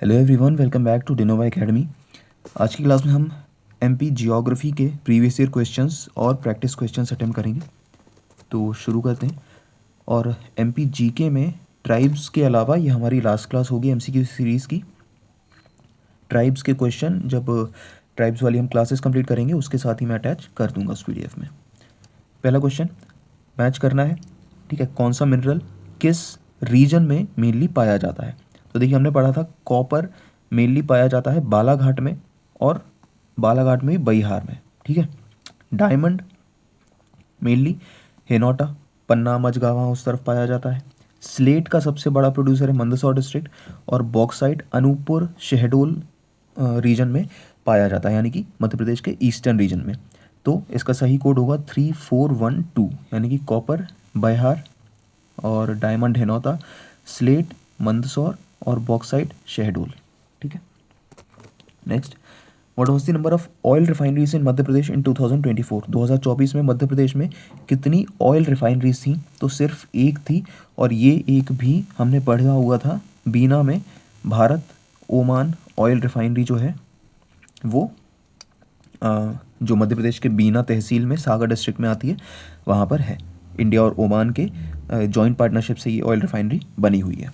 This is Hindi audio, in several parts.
Hello everyone, welcome back to Dinova academy. आज की क्लास में हम एमपी जियोग्राफी के प्रीवियस ईयर क्वेश्चंस और प्रैक्टिस क्वेश्चंस अटेम्प्ट करेंगे। तो शुरू करते हैं। और एमपी जीके में ट्राइब्स के अलावा ये हमारी लास्ट क्लास होगी एमसीक्यू सीरीज़ की। ट्राइब्स के क्वेश्चन जब ट्राइब्स वाली हम क्लासेस कंप्लीट करेंगे उसके साथ ही मैं अटैच कर दूंगा उस पीडीएफ में। पहला क्वेश्चन मैच करना है, ठीक है। कौन सा मिनरल किस रीजन में मेनली पाया जाता है? तो देखिए, हमने पढ़ा था कॉपर मेनली पाया जाता है बालाघाट में, और बालाघाट में भी बहिहार में, ठीक है। डायमंड मेनली हेनोटा, पन्ना, मझगावा उस तरफ पाया जाता है। स्लेट का सबसे बड़ा प्रोड्यूसर है मंदसौर डिस्ट्रिक्ट, और बॉक्साइट अनूपपुर शहडोल रीजन में पाया जाता है, यानी कि मध्य प्रदेश के ईस्टर्न रीजन में। तो इसका सही कोड होगा 3412, यानी कि कॉपर बहिहार, और डायमंड हेनौता, स्लेट मंदसौर, और बॉक्साइट शहडोल, ठीक है। Next, what was the number of oil refineries in Madhya Pradesh in 2024? 2024 में मध्य प्रदेश में कितनी ऑयल रिफाइनरीज थी? तो सिर्फ एक थी, और ये एक भी हमने पढ़ा हुआ था बीना में। भारत ओमान ऑयल रिफाइनरी जो है वो जो मध्य प्रदेश के बीना तहसील में सागर डिस्ट्रिक्ट में आती है, वहाँ पर है। इंडिया और ओमान के जॉइंट पार्टनरशिप से ये ऑयल रिफाइनरी बनी हुई है।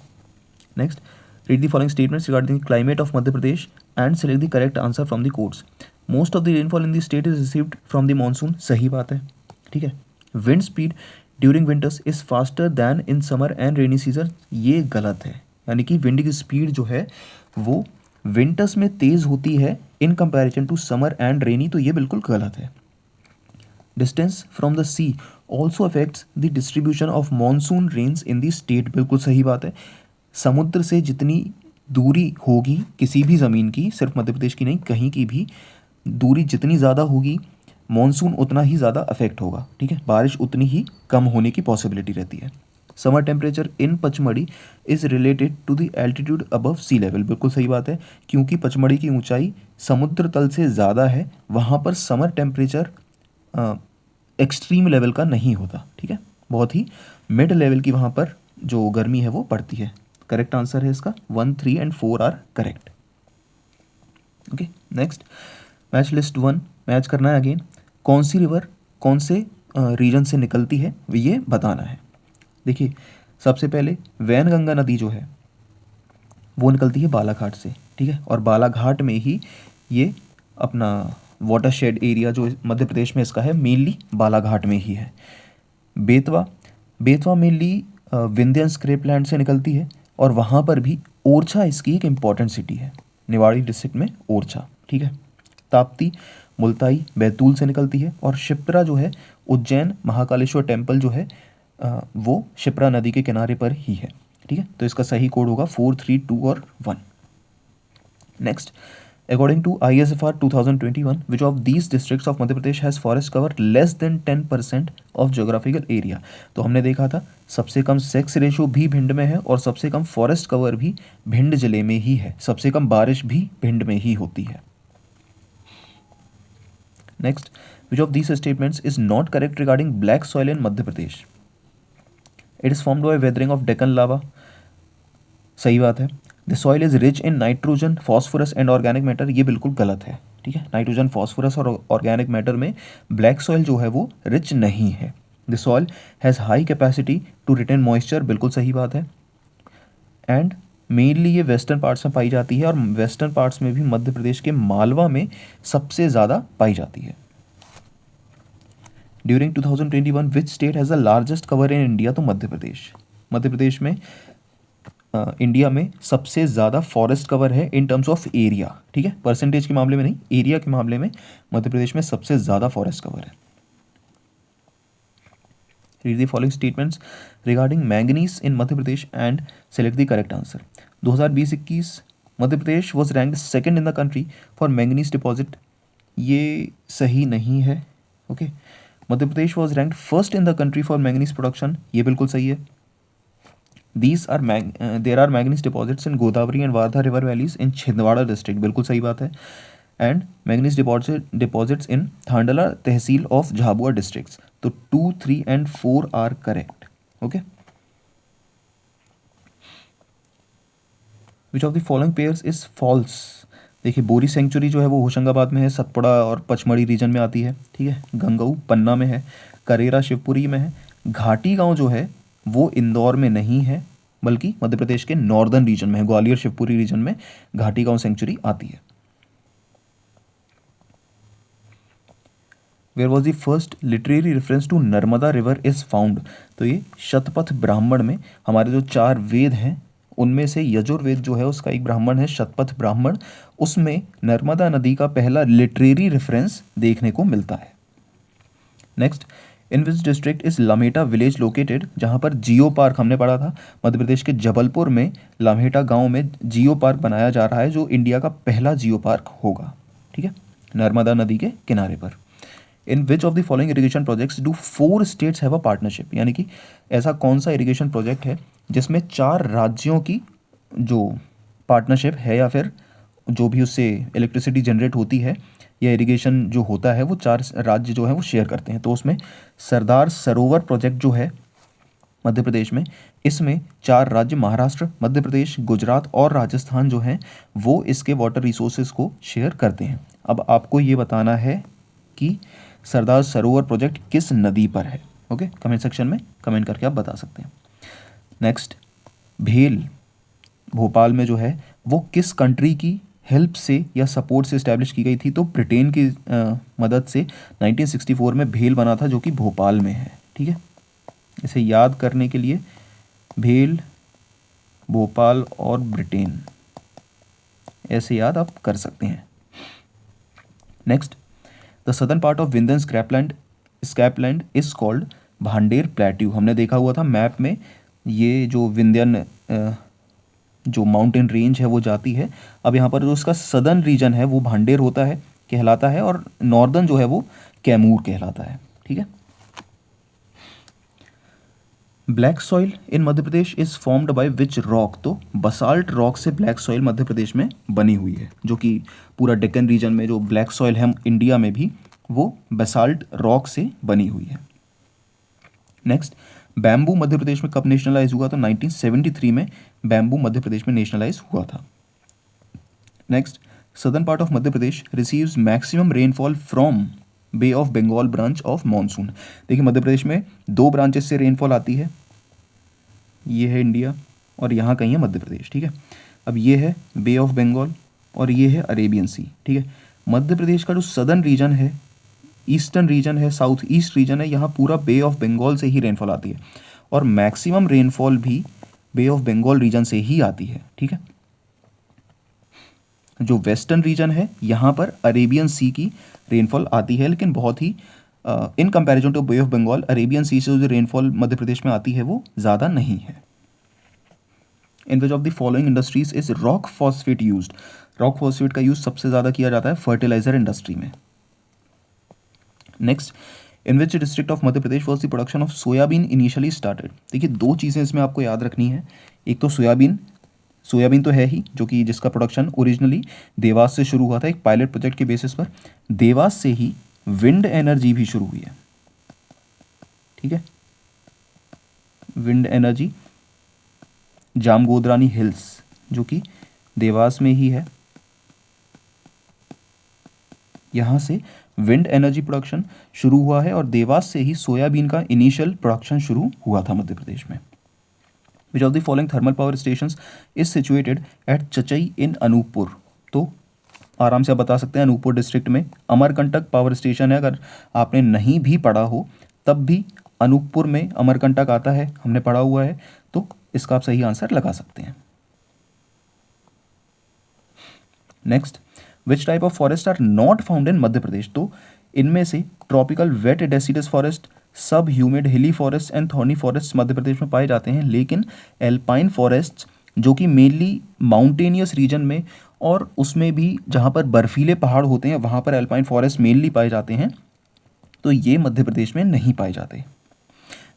Next, read the following statements regarding the climate of Madhya Pradesh and select the correct answer from the codes. Most of the rainfall in the state is received from the monsoon, सही बात है, ठीक है। Wind speed during winters is faster than in summer and rainy season, ये गलत है। यानी कि विंड की स्पीड जो है वो विंटर्स में तेज होती है in comparison to summer and rainy, तो ये बिल्कुल गलत है। Distance from the sea also affects the distribution of monsoon rains in the state, बिल्कुल सही बात है। समुद्र से जितनी दूरी होगी किसी भी ज़मीन की, सिर्फ मध्य प्रदेश की नहीं, कहीं की भी दूरी जितनी ज़्यादा होगी मॉनसून उतना ही ज़्यादा अफेक्ट होगा, ठीक है। बारिश उतनी ही कम होने की पॉसिबिलिटी रहती है। Summer temperature in Pachmarhi is related to the altitude above sea level, बिल्कुल सही बात है, क्योंकि पचमढ़ी की ऊंचाई समुद्र तल से ज़्यादा है, वहाँ पर समर टेम्परेचर एक्सट्रीम लेवल का नहीं होता, ठीक है। बहुत ही मिड लेवल की वहाँ पर जो गर्मी है वो पड़ती है। करेक्ट आंसर है इसका 1, 3 and 4 are correct. Okay, next, match list 1 match करना है अगेन। कौन सी रिवर कौन से रीजन से निकलती है ये बताना है। देखिए, सबसे पहले वैनगंगा नदी जो है वो निकलती है बालाघाट से, ठीक है। और बालाघाट में ही ये अपना वाटरशेड एरिया जो मध्य प्रदेश में इसका है मेनली बालाघाट में ही है। बेतवा बेतवा मेनली विंध्यन स्क्रेपलैंड से निकलती है, और वहाँ पर भी ओरछा इसकी एक इम्पॉर्टेंट सिटी है, निवाड़ी डिस्ट्रिक्ट में ओरछा, ठीक है। ताप्ती मुल्ताई बैतूल से निकलती है, और शिप्रा जो है उज्जैन महाकालेश्वर टेम्पल जो है वो शिप्रा नदी के किनारे पर ही है, ठीक है। तो इसका सही कोड होगा 4, 3, 2 और 1। Next, according to ISFR 2021, which of these districts of Madhya Pradesh has forest cover less than 10% of geographical area? तो हमने देखा था सबसे कम सेक्स रेशो भी भिंड में है, और सबसे कम फॉरेस्ट कवर भी भिंड जिले में ही है, सबसे कम बारिश भी भिंड में ही होती है। Next, which of these statements is not correct regarding black soil in Madhya Pradesh? It is formed by weathering of Deccan lava, सही बात है। The soil is rich in nitrogen phosphorus and organic matter, ये बिल्कुल गलत है, ठीक है। नाइट्रोजन फॉस्फोरस और ऑर्गेनिक मैटर में ब्लैक सॉइल जो है वो रिच नहीं है। The soil has high capacity to retain moisture, बिल्कुल सही बात है। एंड मेनली ये वेस्टर्न पार्ट्स में पाई जाती है, और वेस्टर्न पार्ट्स में भी मध्य प्रदेश के मालवा में सबसे ज़्यादा पाई जाती है। During 2021 which state has the largest cover in India? तो मध्य प्रदेश। मध्य प्रदेश में इंडिया में सबसे ज़्यादा फॉरेस्ट कवर है इन टर्म्स ऑफ एरिया, ठीक है। परसेंटेज के मामले में नहीं, एरिया के मामले में मध्य प्रदेश में सबसे ज़्यादा फॉरेस्ट कवर है। Read the following statements regarding manganese in Madhya Pradesh and select the correct answer. 2020-21 Madhya Pradesh was ranked second in the country for manganese deposit, ये सही नहीं है, okay. Madhya Pradesh was ranked first in the country for manganese production, ये बिल्कुल सही है। there are manganese deposits in Godavari and Wardha river valleys in Chhindwara district, बिल्कुल सही बात है। And manganese deposits in Thandla tehsil of Jhabua districts, तो 2, 3 and 4 are correct, okay. Which of the following pairs is false. देखिए बोरी सेंचुरी जो है वो होशंगाबाद में है, सतपुड़ा और पचमढ़ी रीजन में आती है, ठीक है। गंगऊ पन्ना में है, करेरा शिवपुरी में है। घाटी गांव जो है वो इंदौर में नहीं है बल्कि मध्य प्रदेश के नॉर्दर्न रीजन में है, ग्वालियर शिवपुरी रीजन में घाटी गांव सेंचुरी आती है। Where was the first literary reference to Narmada river is found. तो ये शतपथ ब्राह्मण में हमारे जो 4 वेद हैं उनमें से यजुर्वेद जो है उसका एक ब्राह्मण है शतपथ ब्राह्मण, उसमें नर्मदा नदी का पहला लिटरेरी रेफरेंस देखने को मिलता है। Next, in which district is Lameta village located, जहाँ पर जियो पार्क हमने पढ़ा था मध्य प्रदेश के जबलपुर में लमेटा गांव में जियो पार्क बनाया जा रहा है जो इंडिया का पहला जियो पार्क होगा, ठीक है, नर्मदा नदी के किनारे पर। In which of the following irrigation projects do 4 states have a partnership, यानी कि ऐसा कौन सा इरीगेशन प्रोजेक्ट है जिसमें 4 राज्यों की जो पार्टनरशिप है या फिर जो भी उससे इलेक्ट्रिसिटी जनरेट होती है या इरिगेशन जो होता है वो 4 राज्य जो है वो शेयर करते हैं। तो उसमें सरदार सरोवर प्रोजेक्ट जो है मध्य प्रदेश में, इसमें 4 राज्य महाराष्ट्र, मध्य प्रदेश, गुजरात और राजस्थान जो हैं वो इसके वाटर रिसोर्सेज को शेयर करते हैं। अब आपको ये बताना है कि सरदार सरोवर प्रोजेक्ट किस नदी पर है। ओके, कमेंट सेक्शन में कमेंट करके आप बता सकते हैं। नेक्स्ट, भेल भोपाल में जो है वो किस कंट्री की हेल्प से या सपोर्ट से इस्टेब्लिश की गई थी। तो ब्रिटेन की मदद से 1964 में भेल बना था जो कि भोपाल में है, ठीक है। इसे याद करने के लिए भेल, भोपाल और ब्रिटेन ऐसे याद आप कर सकते हैं। Next, the southern part of Vindhyan scarpland is called Bhander plateau. हमने देखा हुआ था मैप में, ये जो विंध्यन जो माउंटेन रेंज है वो जाती है। अब यहाँ पर जो उसका सदर्न रीजन है वो भांडेर होता है, कहलाता है, और नॉर्दर्न जो है वो कैमूर कहलाता है, ठीक है। Black soil in Madhya Pradesh is formed by which rock. तो बसाल्ट रॉक से ब्लैक सॉइल मध्य प्रदेश में बनी हुई है, जो कि पूरा डेक्कन रीजन में जो ब्लैक सॉइल है इंडिया में भी वो बसाल्ट रॉक से बनी हुई है। नेक्स्ट, बैम्बू मध्य प्रदेश में कब नेशनलाइज हुआ। तो 1973 में बैम्बू मध्य प्रदेश में नेशनलाइज हुआ था। Next, southern part of Madhya Pradesh receives maximum rainfall from Bay of Bengal branch of monsoon. देखिए मध्य प्रदेश में 2 ब्रांचेस से रेनफॉल आती है, ये है इंडिया और यहाँ कहीं है मध्य प्रदेश, ठीक है। अब ये है बे ऑफ बंगाल और ये है अरेबियन सी, ठीक है। मध्य प्रदेश का जो सदर्न रीजन है, ईस्टर्न रीजन है, साउथ ईस्ट रीजन है, यहाँ पूरा बे ऑफ बंगाल से ही रेनफॉल आती है और मैक्सिमम रेनफॉल भी बे ऑफ बंगाल रीजन से ही आती है, ठीक है। जो वेस्टर्न रीजन है यहाँ पर अरेबियन सी की रेनफॉल आती है, लेकिन बहुत ही in comparison to Bay of Bengal Arabian Sea से जो रेनफॉल मध्य प्रदेश में आती है वो ज़्यादा नहीं है। In which of the following industries is rock phosphate used. Rock phosphate का यूज सबसे ज़्यादा किया जाता है फर्टिलाइजर इंडस्ट्री में। Next, in which district of Madhya Pradesh was the production of soyabean initially started. देखिए 2 चीज़ें इसमें आपको याद रखनी है, एक तो सोयाबीन तो है ही, जो कि जिसका प्रोडक्शन ओरिजिनली देवास से शुरू हुआ था एक पायलट प्रोजेक्ट के बेसिस पर। देवास से ही विंड एनर्जी भी शुरू हुई है, ठीक है। विंड एनर्जी जामगोदरानी हिल्स जो कि देवास में ही है, यहाँ से विंड एनर्जी प्रोडक्शन शुरू हुआ है और देवास से ही सोयाबीन का इनिशियल प्रोडक्शन शुरू हुआ था मध्य प्रदेश में। Which of the following thermal power stations is situated at Chachai in Anuppur. तो आराम से आप बता सकते हैं अनूपपुर डिस्ट्रिक्ट में अमरकंटक पावर स्टेशन है। अगर आपने नहीं भी पढ़ा हो तब भी अनूपपुर में अमरकंटक आता है, हमने पढ़ा हुआ है, तो इसका आप सही आंसर लगा सकते हैं। Next, which type of forest are not found in Madhya Pradesh. तो इनमें से tropical wet deciduous forest, sub humid hilly forest and thorny forest Madhya Pradesh में पाए जाते हैं, लेकिन एल्पाइन फॉरेस्ट जो कि मेनली माउंटेनियस रीजन में और उसमें भी जहाँ पर बर्फीले पहाड़ होते हैं वहाँ पर एल्पाइन फॉरेस्ट मेनली पाए जाते हैं, तो ये मध्य प्रदेश में नहीं पाए जाते।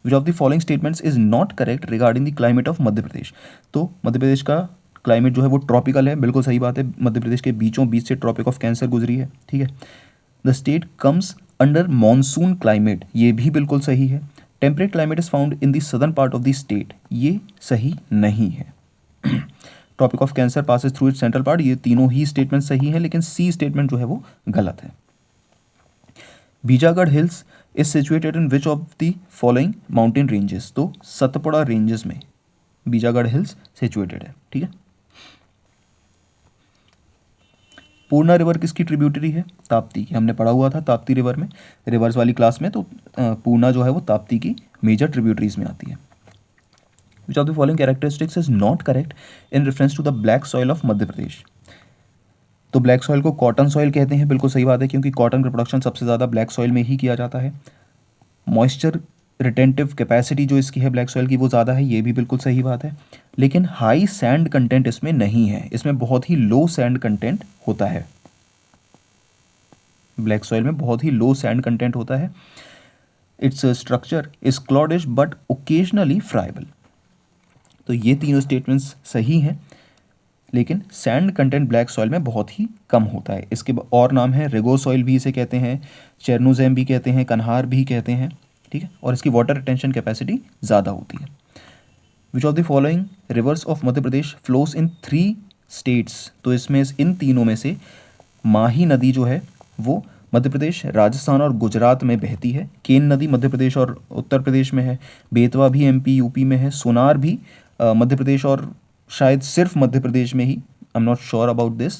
Which of the following statements is not correct regarding the climate of Madhya Pradesh. तो मध्य प्रदेश का क्लाइमेट जो है वो ट्रॉपिकल है, बिल्कुल सही बात है। मध्य प्रदेश के बीचों बीच से ट्रॉपिक ऑफ कैंसर गुजरी है, ठीक है। The state comes under monsoon climate, ये भी बिल्कुल सही है। Temperate climate is found in the southern part of the state, ये सही नहीं है। Tropic of cancer passes through its central part, ये तीनों ही स्टेटमेंट सही है, लेकिन सी स्टेटमेंट जो है वो गलत है। Bijagarh hills is situated in which of the following mountain ranges, तो सतपुड़ा रेंजेस में बीजागढ़ हिल्स सिचुएटेड है, ठीक है। पूर्णा रिवर किसकी ट्रिब्यूटरी है? ताप्ती की, हमने पढ़ा हुआ था ताप्ती रिवर में रिवर्स वाली क्लास में, तो पूर्णा जो है वो ताप्ती की मेजर ट्रिब्यूटरीज में आती है। Which of the following characteristics is not correct in reference to the black soil of Madhya Pradesh, तो ब्लैक सॉइल को कॉटन सॉइल कहते हैं, बिल्कुल सही बात है, क्योंकि कॉटन का प्रोडक्शन सबसे ज़्यादा ब्लैक सॉइल में ही किया जाता है। मॉइस्चर रिटेंटिव कैपेसिटी जो इसकी है ब्लैक सॉइल की वो ज़्यादा है, ये भी बिल्कुल सही बात है, लेकिन हाई सैंड कंटेंट इसमें नहीं है, इसमें बहुत ही लो सैंड कंटेंट होता है, ब्लैक सॉइल में बहुत ही लो सैंड कंटेंट होता है। Its structure is cloddish but occasionally friable, तो ये तीनों स्टेटमेंट्स सही हैं, लेकिन सैंड कंटेंट ब्लैक सॉइल में बहुत ही कम होता है। इसके और नाम है, रेगो सॉइल भी इसे कहते हैं, चेरनोजेम भी कहते हैं, कन्हार भी कहते हैं, ठीक है, और इसकी वाटर रिटेंशन कैपेसिटी ज़्यादा होती है। Which of the following reverse of Madhya Pradesh flows in 3 states, तो इसमें इन तीनों में से माही नदी जो है वो मध्य प्रदेश, राजस्थान और गुजरात में बहती है। केन नदी मध्य प्रदेश और उत्तर प्रदेश में है, बेतवा भी एमपी यूपी में है, सोनार भी मध्य प्रदेश और शायद सिर्फ मध्य प्रदेश में ही, I am not sure about this,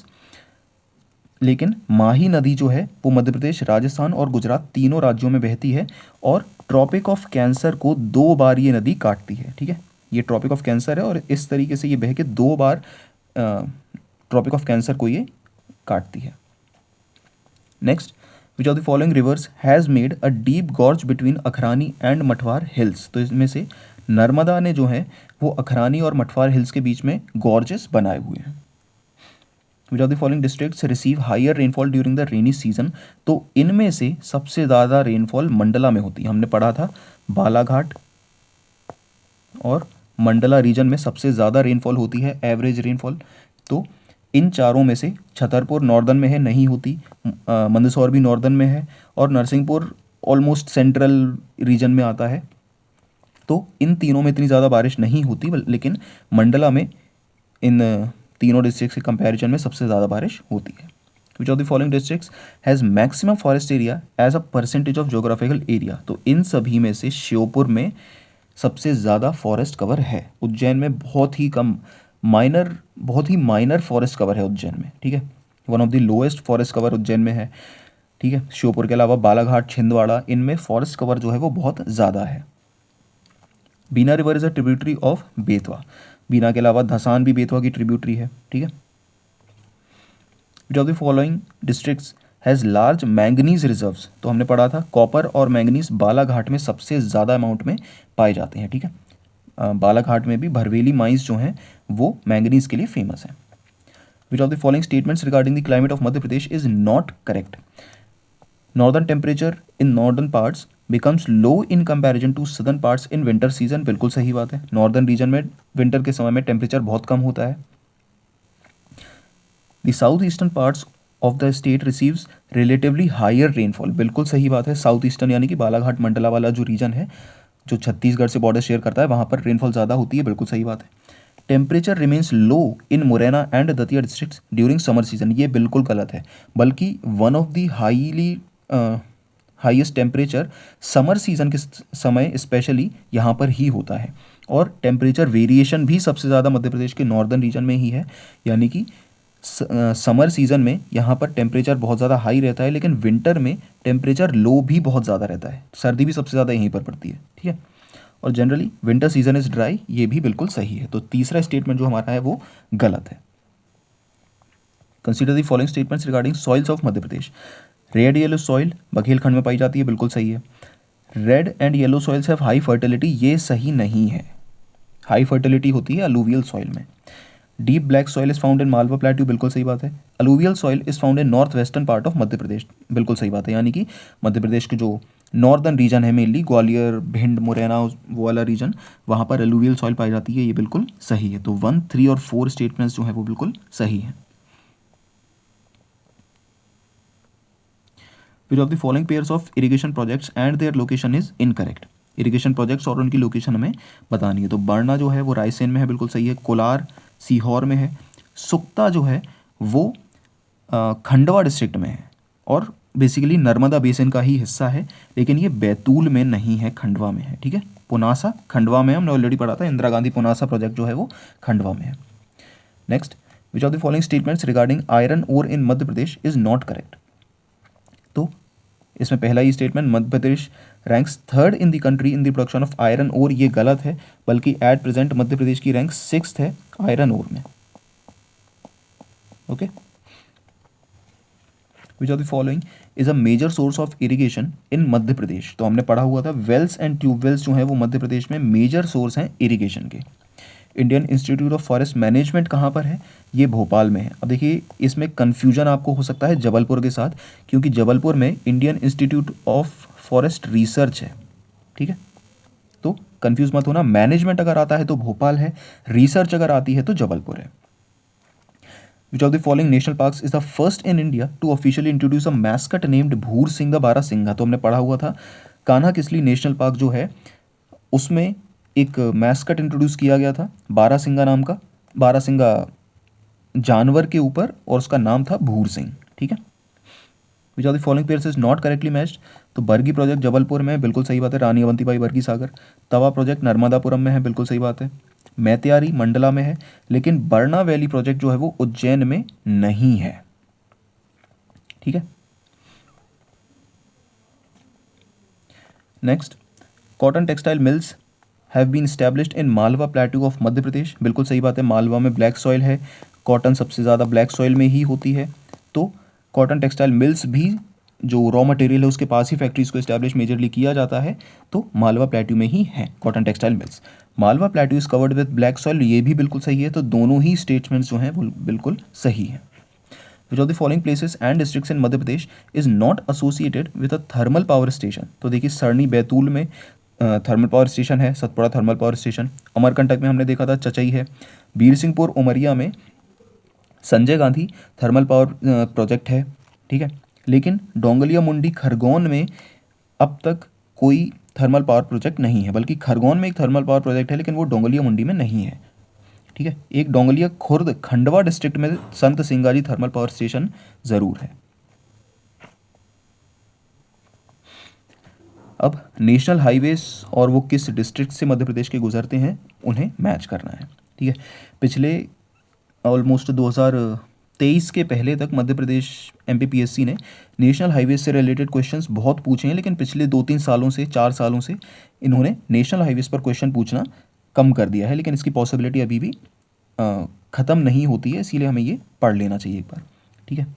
लेकिन माही नदी जो है वो मध्य प्रदेश, राजस्थान और गुजरात तीनों राज्यों में बहती है, और ट्रॉपिक ऑफ कैंसर को 2 बार ये नदी काटती है, ठीक है, ये ट्रॉपिक ऑफ कैंसर है और इस तरीके से ये बह के 2 बार ट्रॉपिक ऑफ कैंसर को ये काटती है। Next, which of the following rivers has made a deep gorge between Akhrani and Mathwar hills, तो इसमें से नर्मदा ने जो है वो अखरानी और मठवार हिल्स के बीच में गॉर्जेस बनाए हुए हैं। Which of the following districts receive higher rainfall during the rainy season, तो इनमें से सबसे ज़्यादा रेनफॉल मंडला में होती है, हमने पढ़ा था बालाघाट और मंडला रीजन में सबसे ज़्यादा रेनफॉल होती है, एवरेज रेनफॉल। तो इन चारों में से छतरपुर नॉर्दर्न में है, नहीं होती, मंदसौर भी नॉर्दर्न में है, और नरसिंहपुर ऑलमोस्ट सेंट्रल रीजन में आता है। तो इन तीनों में इतनी ज़्यादा बारिश नहीं होती, लेकिन मंडला में इन तीनों डिस्ट्रिक्ट्स के कंपैरिजन में सबसे ज़्यादा बारिश होती है। Which of the following districts has maximum forest area as a percentage of geographical area, तो इन सभी में से श्योपुर में सबसे ज़्यादा फॉरेस्ट कवर है, उज्जैन में बहुत ही कम, बहुत ही माइनर फॉरेस्ट कवर है उज्जैन में, ठीक है, one of the lowest forest cover Ujjain में है, ठीक है। श्योपुर के अलावा बालाघाट, छिंदवाड़ा, इनमें फॉरेस्ट कवर जो है वो बहुत ज़्यादा है। Bina river is a tributary of Betwa, Bina के अलावा धसान भी बेतवा की ट्रिब्यूटरी है, ठीक है। Which of the following districts has large manganese reserves, तो हमने पढ़ा था कॉपर और मैंगनीज बालाघाट में सबसे ज़्यादा अमाउंट में पाए जाते हैं, ठीक है। बालाघाट में भी भरवेली माइंस जो हैं वो मैंगनीज के लिए फेमस है। Which of the following statements regarding the climate of Madhya Pradesh is not correct, northern temperature in northern parts becomes low in comparison to southern parts in winter season, बिल्कुल सही बात है, नॉर्दर्न रीजन में विंटर के समय में टेम्परेचर बहुत कम होता है। The south eastern parts of the state receives relatively higher rainfall, बिल्कुल सही बात है, साउथ ईस्टर्न यानी कि बालाघाट मंडला वाला जो रीजन है जो छत्तीसगढ़ से बॉर्डर शेयर करता है वहाँ पर रेनफॉल ज़्यादा होती है, बिल्कुल सही बात है। Temperature remains low in Morena and Datia districts during summer season, ये बिल्कुल गलत है, बल्कि one of the highest temperature summer season के समय स्पेशली यहाँ पर ही होता है, और टेम्परेचर वेरिएशन भी सबसे ज़्यादा मध्य प्रदेश के नॉर्दर्न रीजन में ही है, यानी कि समर सीजन में यहाँ पर टेम्परेचर बहुत ज़्यादा हाई रहता है, लेकिन विंटर में टेम्परेचर लो भी बहुत ज़्यादा रहता है, सर्दी भी सबसे ज़्यादा यहीं पर पड़ती है, ठीक है। और generally winter season is dry, ये भी बिल्कुल सही है, तो तीसरा स्टेटमेंट जो हमारा है वो गलत है। Consider the following statements regarding soils of Madhya Pradesh, red yellow soil Baghelkhand में पाई जाती है, बिल्कुल सही है। Red and yellow soils have high fertility, ये सही नहीं है, हाई फर्टिलिटी होती है अलूवियल सॉइल में। Deep black soil is found in Malwa plateau, बिल्कुल सही बात है। Alluvial soil is found in north western part of Madhya Pradesh, बिल्कुल सही बात है, यानी कि मध्य प्रदेश के जो नॉर्दर्न रीजन है मेनली ग्वालियर, भिंड, मुरैना, वो वाला रीजन, वहाँ पर अलूवियल सॉइल पाई जाती है, ये बिल्कुल सही है। तो 1, 3 और 4 स्टेटमेंट्स जो है वो बिल्कुल सही हैं। Which of the following pairs of irrigation projects and their location is incorrect, irrigation projects और उनकी लोकेशन हमें बतानी है। तो बरना जो है वो रायसेन में है, बिल्कुल सही है। कोलार सीहोर में है। सुकता जो है वो खंडवा डिस्ट्रिक्ट में है और बेसिकली नर्मदा बेसिन का ही हिस्सा है, लेकिन ये बैतूल में नहीं है, खंडवा में है। ठीक है, पुनासा खंडवा में, हमने ऑलरेडी पढ़ा था, इंदिरा गांधी पुनासा प्रोजेक्ट जो है वो खंडवा में है। Next, which of the following statements regarding iron ore in Madhya Pradesh is not correct. तो इसमें पहला ही statement, Madhya Pradesh ranks third in the country in the production of iron ore, ये गलत है, बल्कि एट प्रेजेंट मध्य प्रदेश की रैंक 6th है आयरन ओर में। Okay, which of the following is a major source of irrigation in Madhya Pradesh. तो हमने पढ़ा हुआ था वेल्स एंड ट्यूबवेल्स जो हैं वो मध्य प्रदेश में मेजर सोर्स हैं इरिगेशन के। Indian institute of forest management कहाँ पर है, ये भोपाल में है। अब देखिए इसमें कन्फ्यूजन आपको हो सकता है जबलपुर के साथ, क्योंकि जबलपुर में Indian institute of forest research है। ठीक है, तो कंफ्यूज मत होना, मैनेजमेंट अगर आता है तो भोपाल है, रिसर्च अगर आती है तो जबलपुर है। Which of the following national parks is the first in India to officially introduce a mascot named भूरसिंगा barasingha. तो हमने पढ़ा हुआ था कान्हा किसली नेशनल पार्क जो है उसमें एक मैस्कट इंट्रोड्यूस किया गया था बारासिंगा नाम का, बारासिंगा जानवर के ऊपर, और उसका नाम था भूर सिंह। ठीक है, which of the following pairs is not correctly matched. तो बर्गी प्रोजेक्ट जबलपुर में है, बिल्कुल सही बात है, रानी अवंतीबाई बर्गी सागर। तवा प्रोजेक्ट नर्मदापुरम में है, बिल्कुल सही बात है। मैत्यारी मंडला में है, लेकिन बरना वैली प्रोजेक्ट जो है वो उज्जैन में नहीं है। ठीक है, next, cotton textile mills have been established in Malwa plateau of Madhya Pradesh. बिल्कुल सही बात है, मालवा में ब्लैक सॉइल है, कॉटन सबसे ज़्यादा ब्लैक सॉइल में ही होती है, तो कॉटन टेक्सटाइल मिल्स भी जो रॉ मटेरियल है उसके पास ही फैक्ट्रीज को इस्टेब्लिश मेजरली किया जाता है, तो मालवा प्लेट्यू में ही है cotton textile mills. Malwa plateau is covered with black soil, ये भी बिल्कुल सही है, तो दोनों ही स्टेटमेंट्स जो हैं वो बिल्कुल सही है। Which of the following places and districts in Madhya Pradesh is not associated with a thermal power station. तो देखिए सरनी बैतूल में थर्मल पावर स्टेशन है, Satpura thermal power station. Amarkantak में हमने देखा था चचई है। बीरसिंहपुर उमरिया में Sanjay Gandhi thermal power project है। ठीक है, लेकिन डोंगलिया मुंडी खरगोन में अब तक कोई थर्मल पावर प्रोजेक्ट नहीं है, बल्कि खरगोन में एक थर्मल पावर प्रोजेक्ट है, लेकिन वो डोंगलिया मुंडी में नहीं है। ठीक है, एक डोंगलिया खुर्द खंडवा डिस्ट्रिक्ट में संत सिंगाजी थर्मल पावर स्टेशन ज़रूर है। अब नेशनल हाईवेज और वो किस डिस्ट्रिक्ट से मध्य प्रदेश के गुजरते हैं उन्हें मैच करना है। ठीक है, पिछले ऑलमोस्ट 2023 के पहले तक मध्य प्रदेश MPPSC ने नेशनल हाईवेज से रिलेटेड क्वेश्चंस बहुत पूछे हैं, लेकिन पिछले 2-3 सालों से 4 सालों से इन्होंने नेशनल हाईवेज पर क्वेश्चन पूछना कम कर दिया है, लेकिन इसकी पॉसिबिलिटी अभी भी ख़त्म नहीं होती है, इसीलिए हमें ये पढ़ लेना चाहिए एक बार। ठीक है,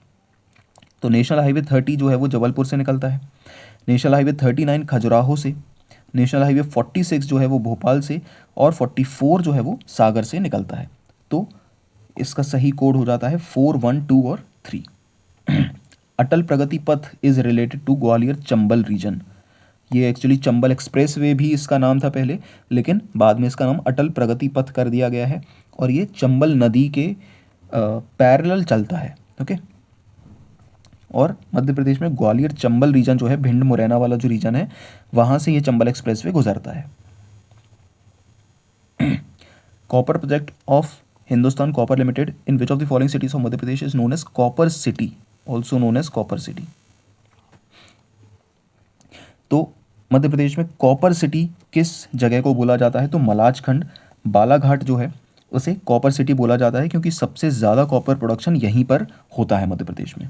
तो नेशनल हाईवे 30 जो है वो जबलपुर से निकलता है, नेशनल हाईवे 39 खजुराहो से, नेशनल हाईवे 46 जो है वो भोपाल से, और 44 जो है वो सागर से निकलता है। तो इसका सही कोड हो जाता है 4, 1, 2 और 3। Atal Pragati Path is related to Gwalior Chambal region. ये एक्चुअली चंबल एक्सप्रेस वे भी इसका नाम था पहले, लेकिन बाद में इसका नाम अटल प्रगति पथ कर दिया गया है, और ये चंबल नदी के पैरेलल चलता है। ओके, और मध्य प्रदेश में ग्वालियर चंबल रीजन जो है, भिंड मुरैना वाला जो रीजन है, वहाँ से ये चंबल एक्सप्रेस वे गुजरता है। Copper project of Hindustan copper limited in which of the following cities of Madhya Pradesh is known as copper city, also known as copper city. तो मध्य प्रदेश में कॉपर सिटी किस जगह को बोला जाता है, तो मलाजखंड बालाघाट जो है उसे कॉपर सिटी बोला जाता है, क्योंकि सबसे ज़्यादा कॉपर प्रोडक्शन यहीं पर होता है मध्य प्रदेश में।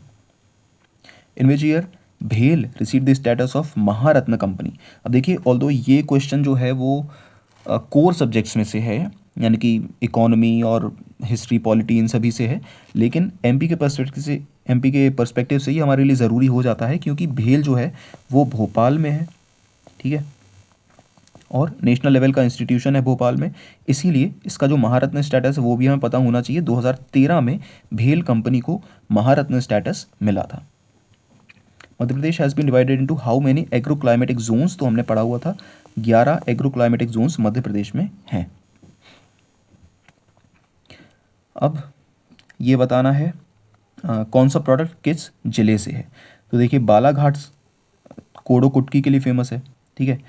इन विच ईयर भेल receive the status of Maharatna company. अब देखिए ऑल्दो ये क्वेश्चन जो है वो कोर सब्जेक्ट्स में से है, यानी कि इकोनॉमी और हिस्ट्री पॉलिटी इन सभी से है, लेकिन एमपी के पर्सपेक्टिव से ही हमारे लिए ज़रूरी हो जाता है, क्योंकि भेल जो है वो भोपाल में है। ठीक है, और नेशनल लेवल का इंस्टीट्यूशन है भोपाल में, इसीलिए इसका जो महारत्न स्टेटस है वो भी हमें पता होना चाहिए। 2013 में भेल कंपनी को महारत्न स्टेटस मिला था। Madhya Pradesh has been divided into how many agro climatic zones. तो हमने पढ़ा हुआ था 11 agro climatic zones Madhya Pradesh में हैं। अब ये बताना है कौन सा प्रोडक्ट किस ज़िले से है। तो देखिए बालाघाट कोडो कुटकी के लिए फेमस है। ठीक है,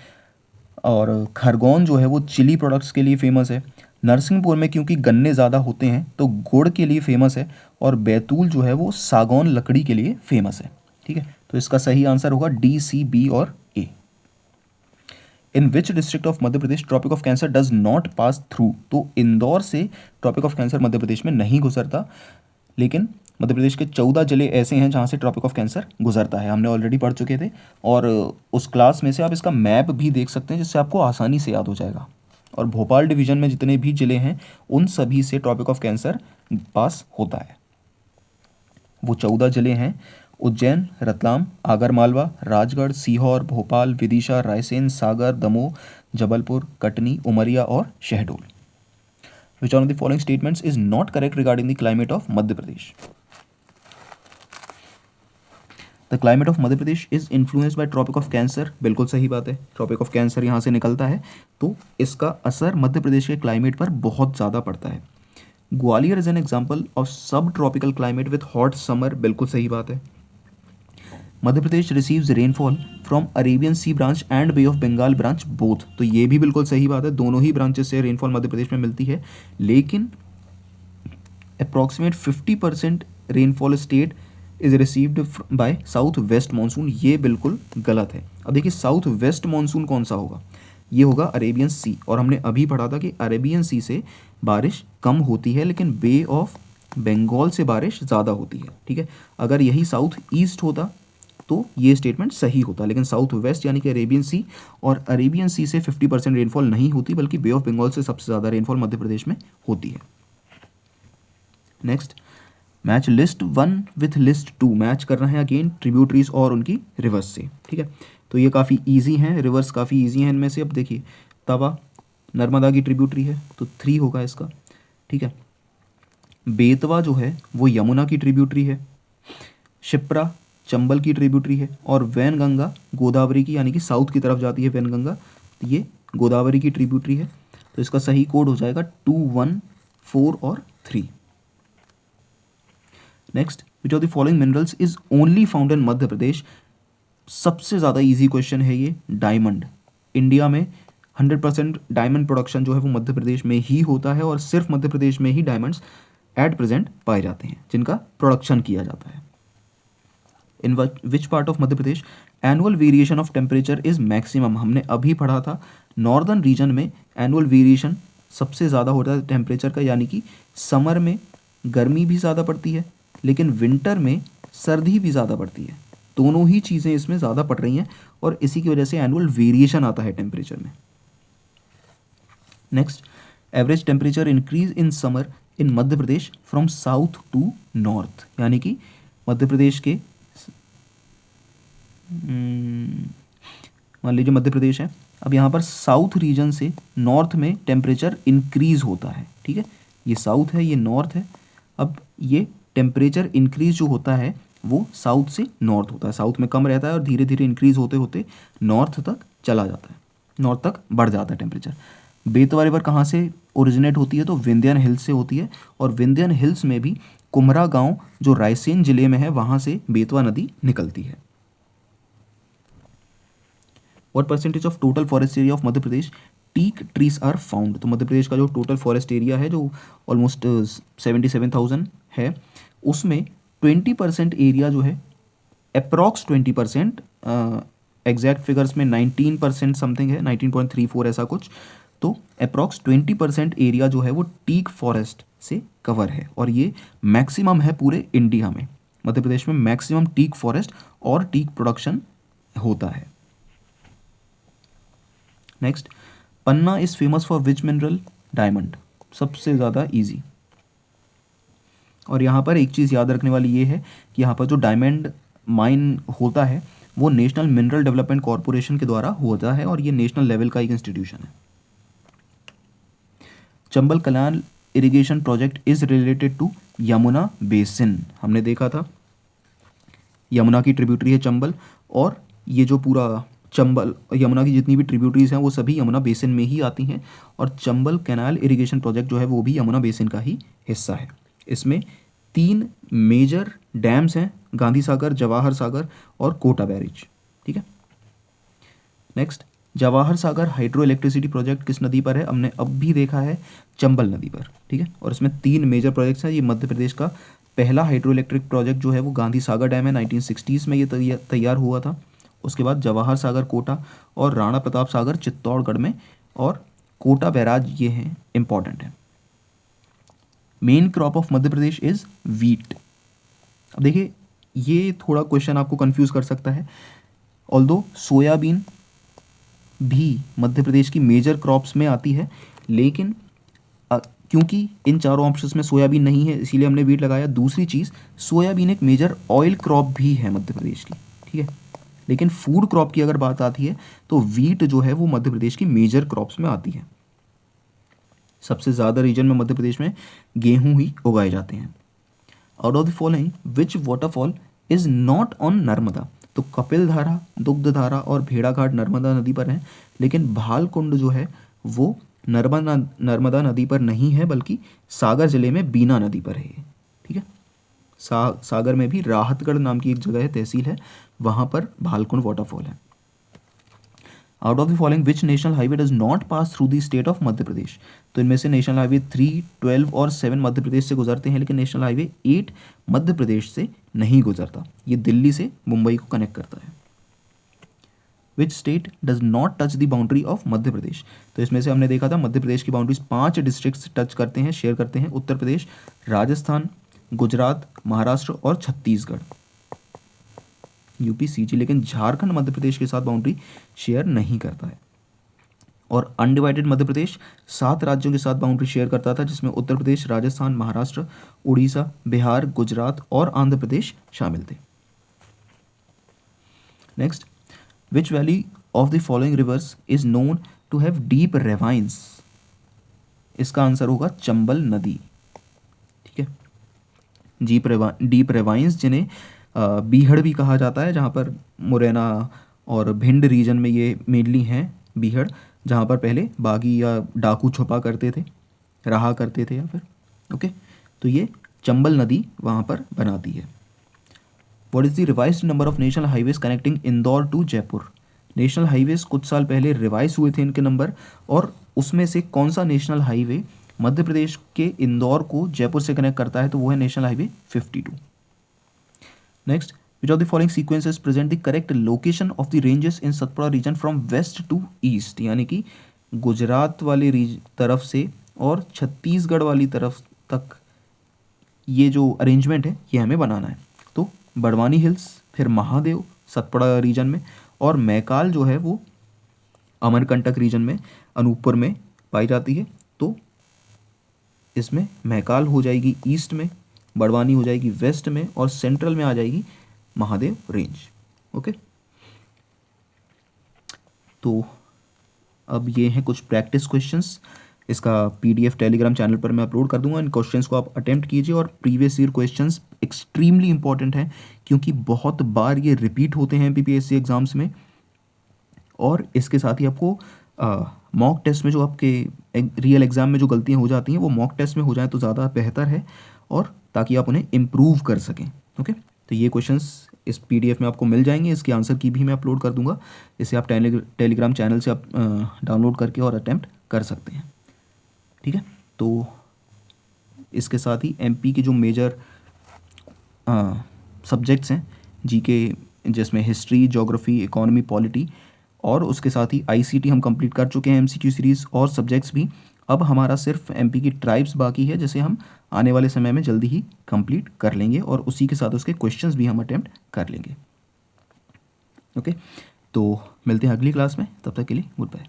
और खरगोन जो है वो चिली प्रोडक्ट्स के लिए फेमस है। नरसिंहपुर में क्योंकि गन्ने ज़्यादा होते हैं तो गुड़ के लिए फेमस है। और बैतूल जो है वो सागौन लकड़ी के लिए फेमस है। ठीक है, तो इसका सही आंसर होगा डी, सी, बी और A. In which district of Madhya Pradesh Tropic of Cancer does not pass through, तो इंदौर से Tropic of Cancer Madhya Pradesh में नहीं गुजरता, लेकिन मध्य प्रदेश के 14 जिले ऐसे हैं जहाँ से ट्रॉपिक ऑफ कैंसर गुजरता है, हमने ऑलरेडी पढ़ चुके थे। और उस क्लास में से आप इसका मैप भी देख सकते हैं जिससे आपको आसानी से याद हो जाएगा। और भोपाल डिवीज़न में जितने भी जिले हैं उन सभी से ट्रॉपिक ऑफ कैंसर पास होता है। वो 14 जिले हैं: उज्जैन, रतलाम, आगरमालवा, राजगढ़, सीहोर, भोपाल, विदिशा, रायसेन, सागर, दमोह, जबलपुर, कटनी, उमरिया और Shahdol. Which one of the following statements is not correct regarding the climate of Madhya Pradesh? The climate of Madhya Pradesh is influenced by Tropic of Cancer. बिल्कुल सही बात है, Tropic of Cancer यहाँ से निकलता है तो इसका असर मध्य प्रदेश के क्लाइमेट पर बहुत ज़्यादा पड़ता है। Gwalior is an example of sub tropical climate with hot summer, बिल्कुल सही बात है। Madhya Pradesh receives rainfall from Arabian Sea branch and Bay of Bengal branch both, तो ये भी बिल्कुल सही बात है, दोनों ही ब्रांचेस से रेनफॉल मध्य प्रदेश में मिलती है। लेकिन approximate 50% rainfall state is received by south west monsoon, ये बिल्कुल गलत है। अब देखिए साउथ वेस्ट मानसून कौन सा होगा, ये होगा अरेबियन सी, और हमने अभी पढ़ा था कि अरेबियन सी से बारिश कम होती है लेकिन बे ऑफ बंगाल से बारिश ज़्यादा होती है। ठीक है, अगर यही साउथ ईस्ट होता तो ये स्टेटमेंट सही होता, लेकिन साउथ वेस्ट यानी कि अरेबियन सी, और अरेबियन सी से 50% रेनफॉल नहीं होती बल्कि बे ऑफ बंगाल से सबसे ज़्यादा रेनफॉल मध्य प्रदेश में होती है। Next, match list 1 with list 2, match करना है अगेन ट्रिब्यूटरीज और उनकी रिवर्स से। ठीक है, तो ये काफ़ी ईजी हैं, रिवर्स काफ़ी ईजी हैं इनमें से। अब देखिए तवा नर्मदा की ट्रिब्यूटरी है तो 3 होगा इसका। ठीक है, बेतवा जो है वो यमुना की ट्रिब्यूटरी है, शिप्रा चंबल की ट्रिब्यूटरी है, और वैनगंगा गोदावरी की, यानी कि साउथ की तरफ जाती है वैनगंगा, तो ये गोदावरी की ट्रिब्यूटरी है। तो इसका सही कोड हो जाएगा 2, 1, 4 और 3। Next, which of the following minerals is only found in Madhya Pradesh, सबसे ज़्यादा इजी क्वेश्चन है ये। डायमंड, इंडिया में 100% डायमंड प्रोडक्शन जो है वो मध्य प्रदेश में ही होता है, और सिर्फ मध्य प्रदेश में ही डायमंड्स एट प्रेजेंट पाए जाते हैं जिनका प्रोडक्शन किया जाता है। In which part of Madhya Pradesh annual variation of temperature is maximum, हमने अभी पढ़ा था नॉर्दर्न रीजन में एनुअल वेरिएशन सबसे ज़्यादा होता है टेम्परेचर का, यानी कि समर में गर्मी भी ज़्यादा पड़ती है लेकिन विंटर में सर्दी भी ज़्यादा पड़ती है, दोनों ही चीज़ें इसमें ज़्यादा पड़ रही हैं और इसी की वजह से एनुअल वेरिएशन आता है टेम्परेचर में। Next, average temperature increase in summer in Madhya Pradesh from south to north, यानी कि मध्य प्रदेश के मान लीजिए मध्य प्रदेश है, अब यहाँ पर साउथ रीजन से नॉर्थ में टेम्परेचर इंक्रीज होता है। ठीक है, ये साउथ है ये नॉर्थ है, अब ये टेम्परेचर इंक्रीज जो होता है वो साउथ से नॉर्थ होता है, साउथ में कम रहता है और धीरे धीरे इंक्रीज होते होते नॉर्थ तक चला जाता है, नॉर्थ तक बढ़ जाता है टेम्परेचर। बेतवा रिवर कहाँ से ओरिजिनेट होती है, तो विंध्यन हिल्स से होती है, और विंध्यन हिल्स में भी कुम्हरा गांव जो रायसेन जिले में है वहाँ से बेतवा नदी निकलती है। What percentage of total forest area of Madhya Pradesh teak trees are found, तो मध्य प्रदेश का जो टोटल फॉरेस्ट एरिया है जो ऑलमोस्ट 77,000 है, उसमें 20% एरिया जो है, अप्रॉक्स 20%, एग्जैक्ट फिगर्स में 19% समथिंग है, 19.34 ऐसा कुछ, तो अप्रॉक्स 20% एरिया जो है वो टीक फॉरेस्ट से कवर है, और ये मैक्सिमम है पूरे इंडिया में। मध्य प्रदेश में मैक्सिमम टीक फॉरेस्ट और टीक प्रोडक्शन होता है। Next, Panna is famous for which mineral, diamond, सबसे ज़्यादा इजी। और यहाँ पर एक चीज़ याद रखने वाली ये है कि यहाँ पर जो डायमंड माइन होता है वो नेशनल मिनरल डेवलपमेंट कॉरपोरेशन के द्वारा होता है और ये नेशनल लेवल का एक इंस्टीट्यूशन है। Chambal canal irrigation project is related to Yamuna basin, हमने देखा था यमुना की ट्रिब्यूटरी है चंबल, और ये जो पूरा चंबल यमुना की जितनी भी ट्रिब्यूटरीज हैं वो सभी यमुना बेसिन में ही आती हैं, और चंबल कैनाल इरिगेशन प्रोजेक्ट जो है वो भी यमुना बेसिन का ही हिस्सा है। इसमें 3 मेजर डैम्स हैं, गांधी सागर, जवाहर सागर और कोटा बैरेज। ठीक है, next, Jawahar Sagar hydro electricity project किस नदी पर है? हमने अब भी देखा है चंबल नदी पर, ठीक है। और इसमें 3 मेजर प्रोजेक्ट्स हैं। ये मध्य प्रदेश का पहला हाइड्रो इलेक्ट्रिक प्रोजेक्ट जो है वो गांधी सागर डैम है, 1960s में ये तैयार हुआ था। उसके बाद जवाहर सागर कोटा और राणा प्रताप सागर चित्तौड़गढ़ में, और कोटा बैराज ये हैं इंपॉर्टेंट है। Main crop of Madhya Pradesh is wheat. अब देखिए ये थोड़ा क्वेश्चन आपको कंफ्यूज कर सकता है। ऑल्दो सोयाबीन भी मध्य प्रदेश की मेजर क्रॉप्स में आती है, लेकिन क्योंकि इन चारों ऑप्शंस में सोयाबीन नहीं है इसीलिए हमने वीट लगाया। दूसरी चीज़, सोयाबीन एक मेजर ऑयल क्रॉप भी है मध्य प्रदेश की, ठीक है। लेकिन फूड क्रॉप की अगर बात आती है तो वीट जो है वो मध्य प्रदेश की मेजर क्रॉप्स में आती है। सबसे ज़्यादा रीजन में मध्य प्रदेश में गेहूं ही उगाए जाते हैं। Out of the following which waterfall is not on Narmada? तो कपिल धारा, दुग्ध धारा और भेड़ाघाट नर्मदा नदी पर हैं, लेकिन भालकुंड जो है वो नर्मदा नदी पर नहीं है, बल्कि सागर जिले में बीना नदी पर है, ठीक है। सागर में भी राहतगढ़ नाम की एक जगह है, तहसील है, वहाँ पर भालकुंड वाटरफॉल है। Out of the following which national highway does not pass through the state of Madhya Pradesh? तो इनमें से नेशनल हाईवे 3, 12 और 7 मध्य प्रदेश से गुजरते हैं, लेकिन नेशनल हाईवे 8 मध्य प्रदेश से नहीं गुजरता। ये दिल्ली से मुंबई को कनेक्ट करता है। Which state does not touch the boundary of Madhya Pradesh? तो इसमें से हमने देखा था मध्य प्रदेश की बाउंड्रीज 5 डिस्ट्रिक्ट टच करते हैं, शेयर करते हैं, उत्तर प्रदेश, राजस्थान, गुजरात, महाराष्ट्र और छत्तीसगढ़, यूपी, सीजी। लेकिन झारखंड मध्य प्रदेश के साथ बाउंड्री शेयर नहीं करता है। और अनडिवाइडेड मध्य प्रदेश 7 राज्यों के साथ बाउंड्री शेयर करता था, जिसमें उत्तर प्रदेश, राजस्थान, महाराष्ट्र, उड़ीसा, बिहार, गुजरात और आंध्र प्रदेश शामिल थे। Next, which valley of the following rivers is known to have deep ravines? इसका आंसर होगा चंबल नदी, ठीक है। डीप रेवाइंस जिन्हें बीहड़ भी कहा जाता है, जहाँ पर मुरैना और भिंड रीजन में ये मेनली हैं बीहड़, जहाँ पर पहले बागी या डाकू छुपा करते थे, रहा करते थे या फिर, ओके। तो ये चंबल नदी वहाँ पर बनाती है। What is the revised number of national highways connecting Indore to Jaipur? National highways कुछ साल पहले रिवाइज हुए थे इनके नंबर, और उसमें से कौन सा नेशनल हाईवे मध्य प्रदेश के इंदौर को जयपुर से कनेक्ट करता है? तो वो है national highway 52। Next, which of the following sequences present the correct location of the ranges in Satpura region from west to east? यानी कि गुजरात वाली तरफ से और छत्तीसगढ़ वाली तरफ तक ये जो अरेंजमेंट है ये हमें बनाना है। तो बड़वानी हिल्स, फिर महादेव सतपुड़ा रीजन में, और मैकाल जो है वो अमरकंटक रीजन में, अनूपपुर में पाई जाती है। तो इसमें मैकाल हो जाएगी ईस्ट में, बड़वानी हो जाएगी वेस्ट में, और सेंट्रल में आ जाएगी महादेव रेंज, ओके। तो अब ये हैं कुछ प्रैक्टिस क्वेश्चंस। इसका पीडीएफ टेलीग्राम चैनल पर मैं अपलोड कर दूंगा। इन क्वेश्चंस को आप अटेम्प्ट कीजिए, और previous year questions extremely important हैं, क्योंकि बहुत बार ये रिपीट होते हैं बीपीएससी एग्जाम्स में। और इसके साथ ही आपको मॉक टेस्ट में जो आपके रियल एग्जाम में जो गलतियाँ हो जाती हैं वो मॉक टेस्ट में हो जाए तो ज़्यादा बेहतर है, और ताकि आप उन्हें इम्प्रूव कर सकें, ओके। तो ये क्वेश्चंस इस पीडीएफ में आपको मिल जाएंगे, इसके आंसर की भी मैं अपलोड कर दूंगा। इसे आप टेलीग्राम चैनल से आप डाउनलोड करके और अटैम्प्ट कर सकते हैं, ठीक है। तो इसके साथ ही एमपी की जो मेजर सब्जेक्ट्स हैं जीके, जिसमें हिस्ट्री, ज्योग्राफी, इकोनॉमी, पॉलिटी, और उसके साथ ही आईसीटी हम कंप्लीट कर चुके हैं, एमसीक्यू सीरीज़ और सब्जेक्ट्स भी। अब हमारा सिर्फ एमपी की ट्राइब्स बाकी है, जिसे हम आने वाले समय में जल्दी ही कंप्लीट कर लेंगे, और उसी के साथ उसके क्वेश्चंस भी हम अटेम्प्ट कर लेंगे, ओके। तो मिलते हैं अगली क्लास में, तब तक के लिए गुड बाय।